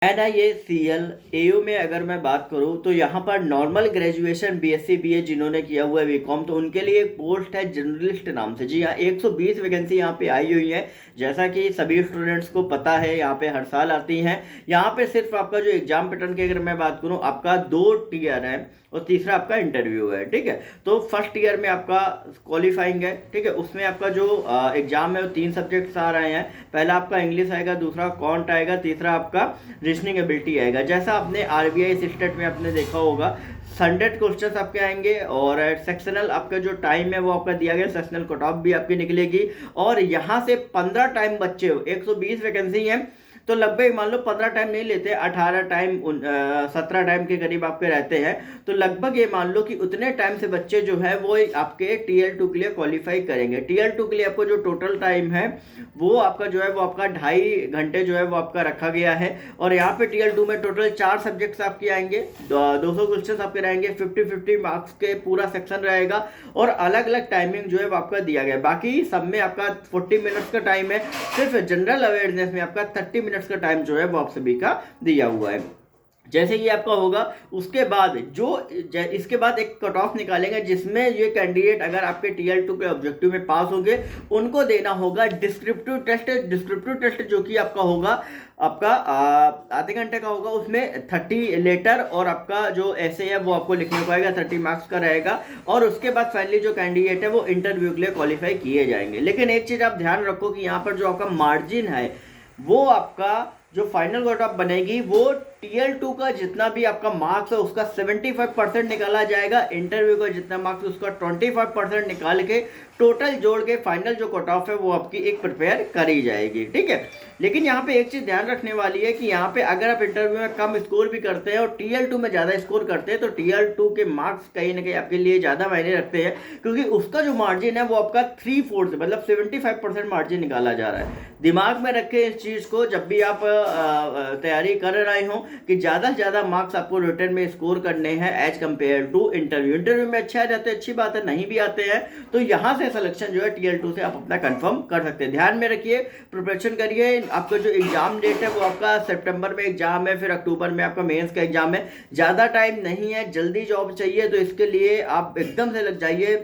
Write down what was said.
NIACL AU में अगर मैं बात करूं तो यहाँ पर नॉर्मल ग्रेजुएशन BSc BA जिन्होंने किया हुआ है बीकॉम, तो उनके लिए एक पोस्ट है जर्नलिस्ट नाम से। जी हाँ, 120 वैकेंसी यहाँ पे आई हुई है। जैसा कि सभी स्टूडेंट्स को पता है, यहाँ पे हर साल आती हैं। यहाँ पे सिर्फ आपका जो एग्जाम पैटर्न की अगर मैं बात करूँ, आपका 2 टीयर है और तीसरा आपका इंटरव्यू है। ठीक है, तो फर्स्ट ईयर में आपका क्वालिफाइंग है। ठीक है, उसमें आपका जो एग्जाम है वो 3 सब्जेक्ट्स आ रहे हैं। पहला आपका इंग्लिश आएगा, दूसरा कॉन्ट आएगा, तीसरा आपका रीजनिंग एबिलिटी आएगा। जैसा आपने आरबीआई सिस्टेट में आपने देखा होगा, 100 क्वेश्चंस आपके आएंगे और सेक्शनल आपका जो टाइम है वो आपका दिया गया, सेक्शनल कट ऑफ भी आपकी निकलेगी। और यहाँ से 15 टाइम बच्चे, 120 वैकेंसी है तो लगभग मान लो 15 टाइम नहीं लेते, 18 टाइम 17 टाइम के करीब आपके रहते हैं। तो लगभग ये मान लो कि उतने टाइम से बच्चे जो है वो आपके TL2 के लिए क्वालिफाई करेंगे। TL2 के लिए आपको जो टोटल टाइम है वो आपका जो है वो आपका 2.5 घंटे जो है वो आपका रखा गया है। और यहाँ पे TL2 में टोटल 4 सब्जेक्ट्स आपके आएंगे, 200 क्वेश्चन आपके रहेंगे, 50-50 मार्क्स के पूरा सेक्शन रहेगा और अलग अलग टाइमिंग जो है वो आपका दिया गया है। बाकी सब में आपका 40 मिनट्स का टाइम है। सिर्फ जनरल अवेयरनेस में आपका 30 मिनट्स का टाइम जो है वो आप सभी का दिया हुआ है। जैसे ये आपका होगा उसके बाद इसके बाद एक कट ऑफ निकालेंगे, जिसमें ये कैंडिडेट अगर आपके TL2 के ऑब्जेक्टिव में पास होंगे उनको देना होगा डिस्क्रिप्टिव टेस्ट। डिस्क्रिप्टिव टेस्ट जो कि आपका होगा आपका आधे घंटे का होगा। उसमें 30 लेटर और आपका जो ऐसे है वो आपको लिखने को आएगा, 30 मार्क्स का रहेगा। और उसके बाद फाइनली जो कैंडिडेट है वो इंटरव्यू के लिए क्वालिफाई किए जाएंगे। लेकिन एक चीज़ आप ध्यान रखो कि यहाँ पर जो आपका मार्जिन है वो आपका जो फाइनल कट ऑफ बनेगी वो TL2 का जितना भी आपका मार्क्स है उसका 75% निकाला जाएगा। इंटरव्यू का जितना मार्क्स उसका 25% निकाल के टोटल जोड़ के फाइनल जो कट ऑफ है वो आपकी एक प्रिपेयर करी जाएगी। ठीक है, लेकिन यहाँ पे एक चीज़ ध्यान रखने वाली है कि यहाँ पे अगर आप इंटरव्यू में कम स्कोर भी करते हैं और TL2 में ज़्यादा स्कोर करते हैं तो TL2 के मार्क्स कहीं ना कहीं आपके लिए ज़्यादा मायने रखते हैं, क्योंकि उसका जो मार्जिन है वो आपका 3/4 मतलब 75% मार्जिन निकाला जा रहा है। दिमाग में रखें इस चीज़ को जब भी आप तैयारी कर रहे हो कि ज़्यादा से ज़्यादा मार्क्स आपको रिटर्न में स्कोर करने हैं as compare to interview. Interview में अच्छे आ जाते हैं, अच्छी बात है, नहीं भी आते हैं तो यहाँ से सिलेक्शन जो है TL2 से आप अपना कंफर्म कर सकते हैं। ध्यान में रखिए, प्रिपरेशन करिए। आपका जो एग्जाम डेट है वो आपका सितंबर में एग्जाम है, फिर अक्टूबर में आपका मेंस का एग्जाम है। ज़्यादा टाइम नहीं है, जल्दी जॉब चाहिए तो इसके लिए आप एकदम से लग जाइए।